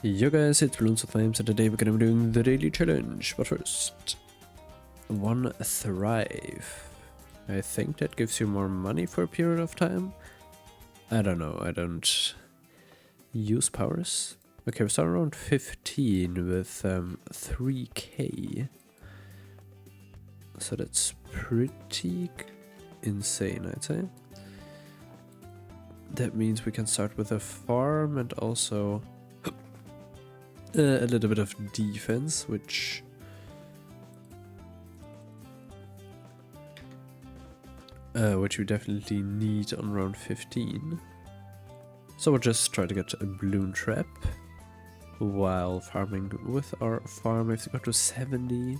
Yo guys, it's Balloons of Flames, and today we're gonna be doing the daily challenge. But first, one thrive. I think that gives you more money for a period of time. I don't know, I don't use powers. Okay, we start around 15 with 3k. So that's pretty insane, I'd say. That means we can start with a farm and also a little bit of defense, which we definitely need on round 15. So we'll just try to get a balloon trap while farming with our farm. If we go to 70,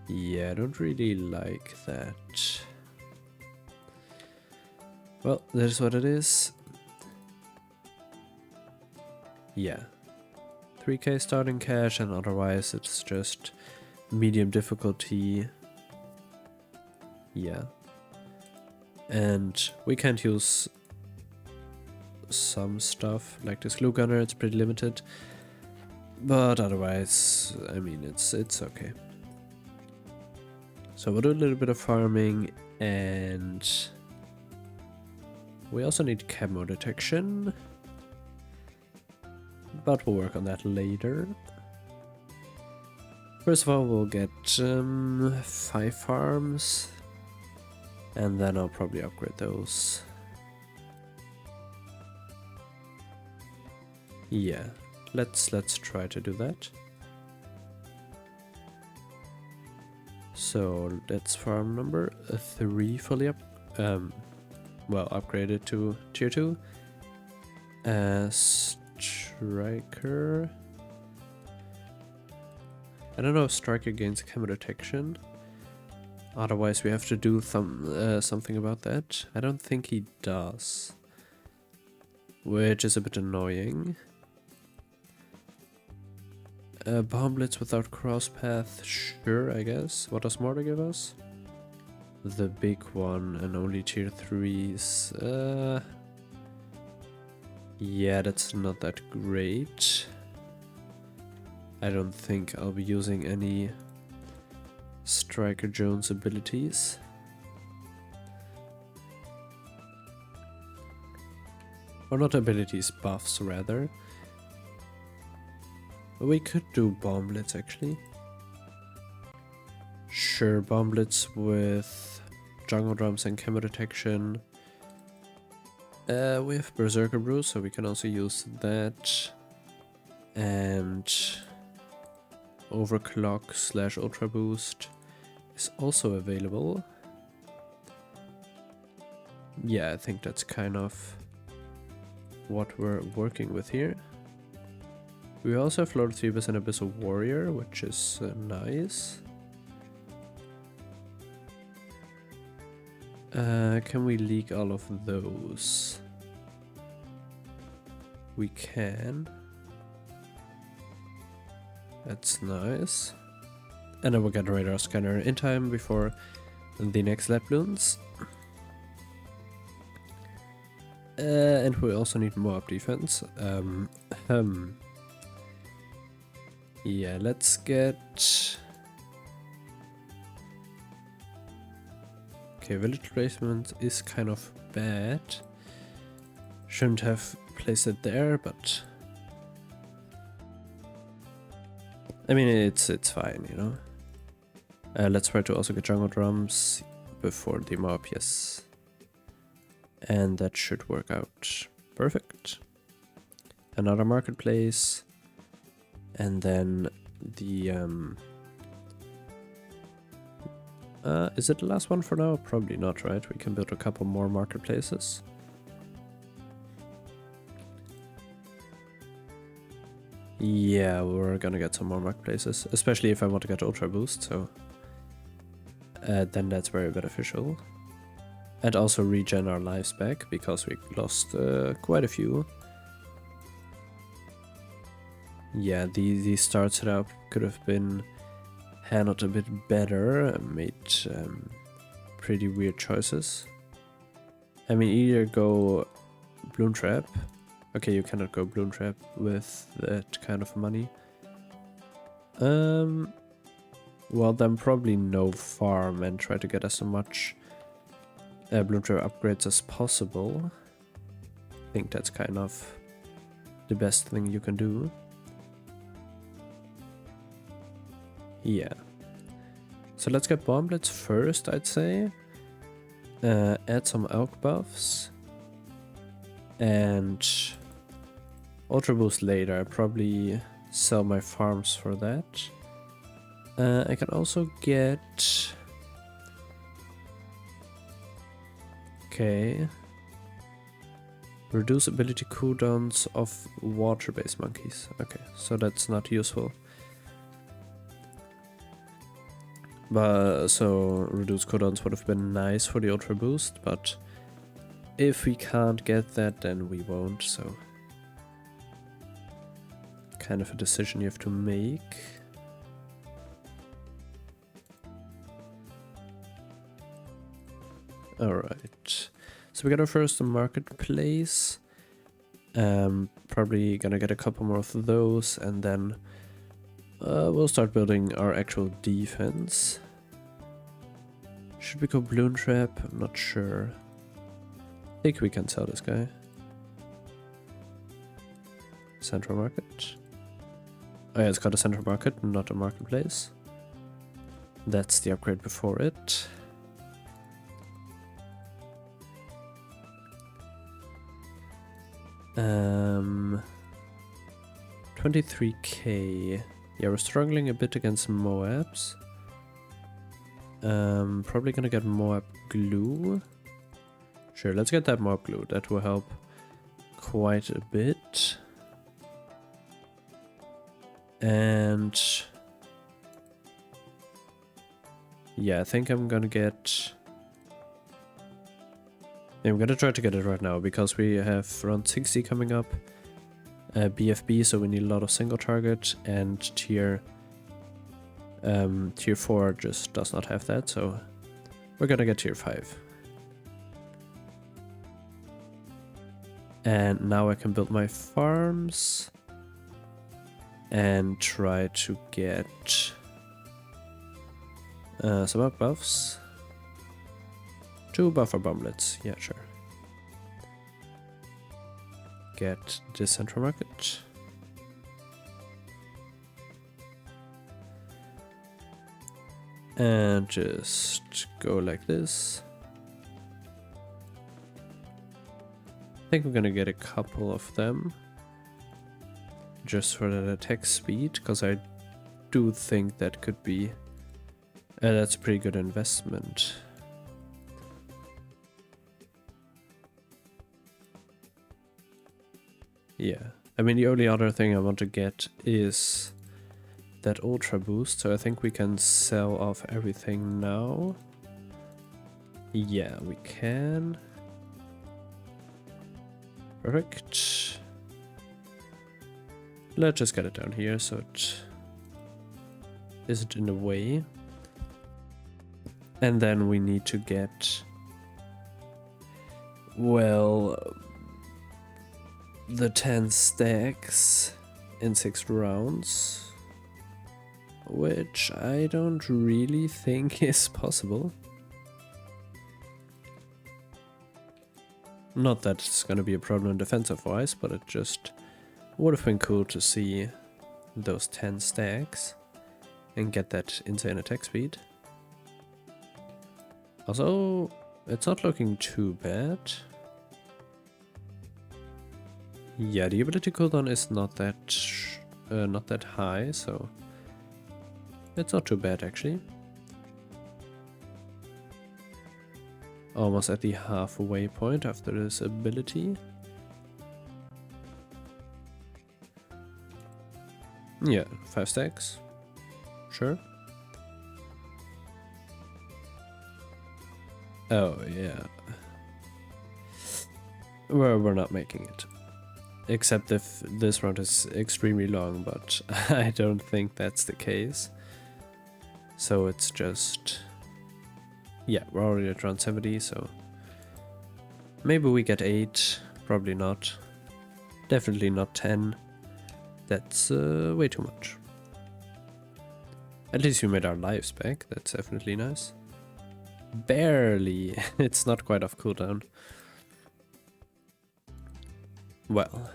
yeah, I don't really like that. Well, that is what it is. Yeah, 3k starting cash, and otherwise it's just medium difficulty. Yeah, and we can't use some stuff like this glue gunner, it's pretty limited, but otherwise, I mean, it's okay. So we'll do a little bit of farming, and we also need camo detection, but we'll work on that later. First of all, we'll get 5 farms, and then I'll probably upgrade those. Yeah, let's try to do that. So that's farm number 3 fully upgraded to tier 2. Striker. I don't know if Striker gains camo detection. Otherwise, we have to do something about that. I don't think he does, which is a bit annoying. Bomb blitz without cross path, sure, I guess. What does Mortar give us? The big one, and only tier 3s. Yeah, that's not that great. I don't think I'll be using any Striker Jones abilities. Or not abilities, buffs rather. We could do Bomb Blitz actually. Sure, Bomb Blitz with Jungle Drums and camo detection. We have Berserker Brew, so we can also use that. And Overclock / Ultra Boost is also available. Yeah, I think that's kind of what we're working with here. We also have Lord Phoebus and Abyssal Warrior, which is nice. Can we leak all of those? We can. That's nice. And then we'll get a radar scanner in time before the next lap balloons. And we also need more up defense. Yeah, let's get... Okay, village placement is kind of bad. Shouldn't have placed it there, but... I mean, it's fine, you know? Let's try to also get jungle drums before the mob, yes. And that should work out perfect. Another marketplace. And then the is it the last one for now? Probably not, right? We can build a couple more marketplaces. Yeah, we're gonna get some more marketplaces, especially if I want to get Ultra Boost, so then that's very beneficial. And also regen our lives back, because we lost quite a few. Yeah, the start setup could have been handled a bit better, made pretty weird choices. I mean, either go Bloom Trap. Okay, you cannot go Bloom Trap with that kind of money. Well, then probably no farm and try to get as much Bloom Trap upgrades as possible. I think that's kind of the best thing you can do. Yeah. So let's get Bomblets first, I'd say. Add some Elk buffs. And Ultra Boost later. I probably sell my farms for that. I can also get... Okay. Reduce ability cooldowns of water-based monkeys. Okay, so that's not useful. But so reduce cooldowns would have been nice for the Ultra Boost, but if we can't get that, then we won't, so kind of a decision you have to make. Alright, so we got our first marketplace. Probably gonna get a couple more of those, and then we'll start building our actual defense. Should we go Bloom Trap? I'm not sure. I think we can sell this guy. Central Market. Oh yeah, it's got a Central Market, not a Marketplace. That's the upgrade before it. Um, 23k. Yeah, we're struggling a bit against Moabs. Probably gonna get Moab glue. Sure, let's get that Moab glue. That will help quite a bit. And yeah, I think I'm gonna get... I'm gonna try to get it right now because we have round 60 coming up. BFB, so we need a lot of single target, and tier 4 just does not have that, so we're gonna get tier 5. And now I can build my farms and try to get some up buffs. 2 buffer bomblets, yeah, sure. Get this Central Market. And just go like this. I think we're gonna get a couple of them. Just for that attack speed, because I do think that could be... that's a pretty good investment. Yeah, I mean the only other thing I want to get is that Ultra Boost, so I think we can sell off everything now. Yeah, we can. Perfect. Let's just get it down here so it isn't in the way. And then we need to get... well... the 10 stacks in 6 rounds, which I don't really think is possible. Not that it's gonna be a problem defensive wise, but it just would have been cool to see those 10 stacks and get that insane attack speed. Also, it's not looking too bad. Yeah, the ability cooldown is not that high, so it's not too bad actually. Almost at the halfway point after this ability. Yeah, 5 stacks. Sure. Oh yeah. We're not making it. Except if this round is extremely long, but I don't think that's the case. So it's just... yeah, we're already at round 70, so... maybe we get 8, Probably not. Definitely not 10. That's way too much. At least we made our lives back. That's definitely nice. Barely. It's not quite off cooldown. Well.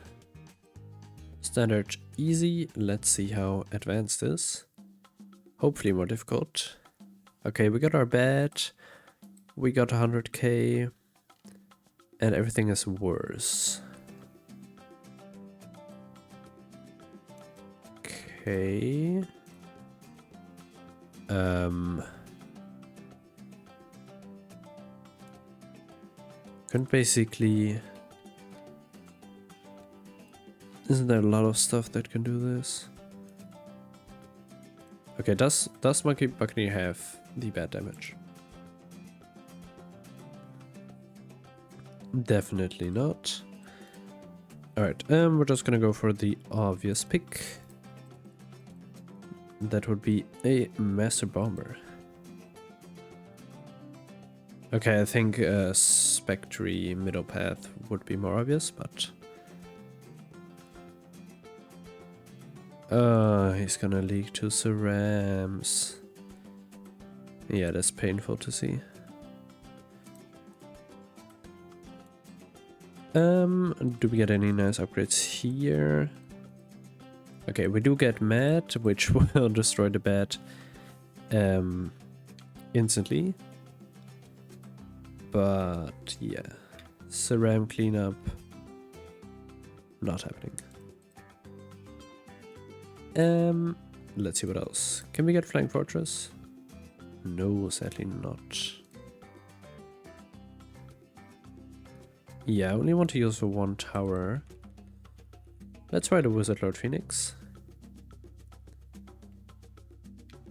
Standard easy. Let's see how advanced is. Hopefully more difficult. Okay, we got our bed. We got 100k. And everything is worse. Okay. Can basically... Isn't there a lot of stuff that can do this? Okay, does Monkey Buccaneer have the bad damage? Definitely not. Alright, we're just gonna go for the obvious pick. That would be a Master Bomber. Okay, I think a Spectre middle path would be more obvious, but... he's gonna leak to Cerams. Yeah, that's painful to see. Do we get any nice upgrades here? Okay, we do get Mad, which will destroy the bat instantly. But yeah, Ceram cleanup, not happening. Let's see what else. Can we get Flying Fortress? No, sadly not. Yeah, I only want to use for one tower. Let's try the Wizard Lord Phoenix.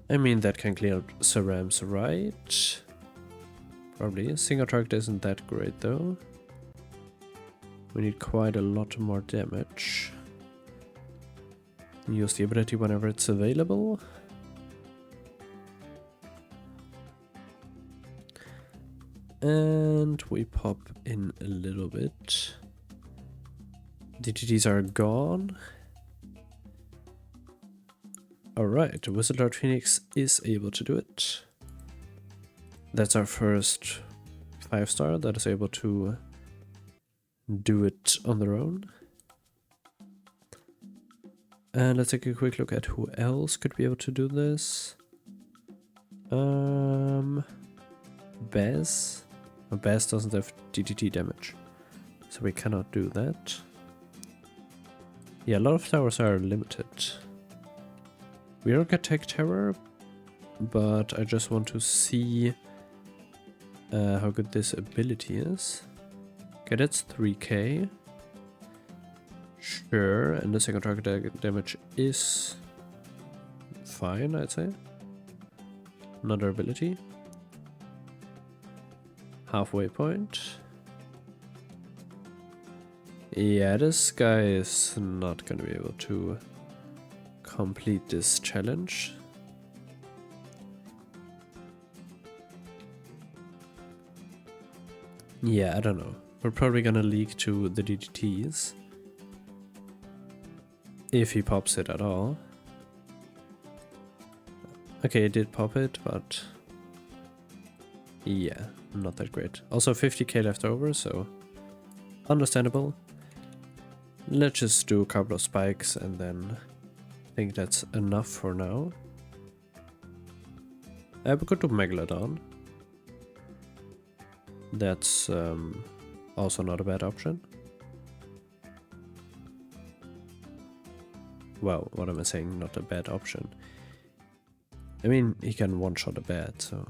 I mean, that can clear up Cerams, right? Probably. Single target isn't that great though. We need quite a lot more damage. Use the ability whenever it's available. And we pop in a little bit. DTTs are gone. Alright, Wizard Lord Phoenix is able to do it. That's our first 5-star that is able to do it on their own. And let's take a quick look at who else could be able to do this. Baz. Baz doesn't have DTT damage, so we cannot do that. Yeah, a lot of towers are limited. We don't get Tech Terror, but I just want to see how good this ability is. Okay, that's 3k. Sure, and the second target damage is fine, I'd say. Another ability. Halfway point. Yeah, this guy is not gonna be able to complete this challenge. Yeah, I don't know. We're probably gonna leak to the DDTs. If he pops it at all. Okay, it did pop it, but... yeah, not that great. Also 50k left over, so... understandable. Let's just do a couple of spikes and then... I think that's enough for now. We could do Megalodon. That's also not a bad option. Well, what am I saying? Not a bad option. I mean, he can one-shot a bat, so...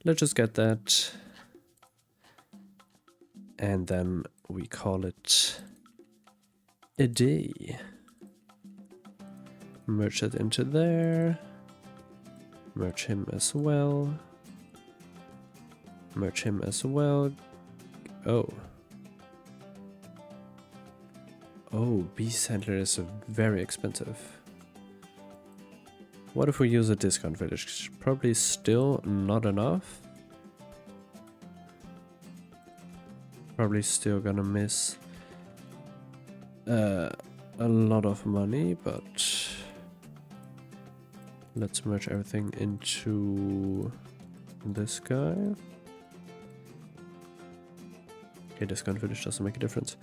let's just get that. And then we call it a day. Merge it into there. Merge him as well. Merge him as well. Oh. Oh, Beast Handler is very expensive. What if we use a discount village? Probably still not enough. Probably still gonna miss a lot of money, but let's merge everything into this guy. Okay, discount finish doesn't make a difference.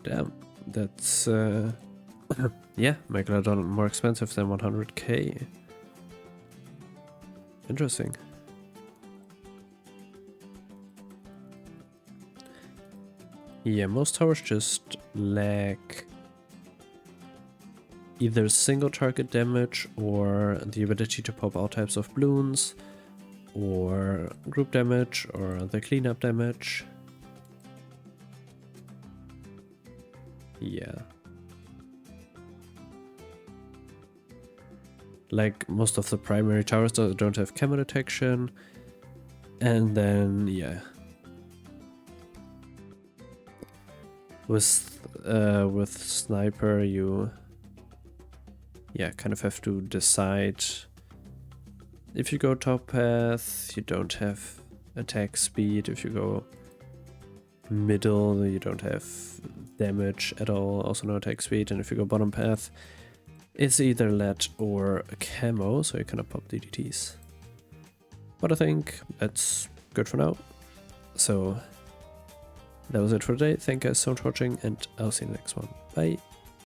Damn, that's yeah, Megalodon more expensive than 100k. Interesting. Yeah, most towers just lack either single target damage or the ability to pop all types of balloons, or group damage, or the cleanup damage. Yeah. Like most of the primary towers don't have camo detection. And then, yeah. With sniper, you kind of have to decide. If you go top path, you don't have attack speed. If you go middle, you don't have damage at all, also no attack speed. And if you go bottom path, it's either lead or camo, so you cannot pop DDTs. But I think that's good for now. So that was it for today. Thank you guys so much for watching, and I'll see you in the next one. Bye.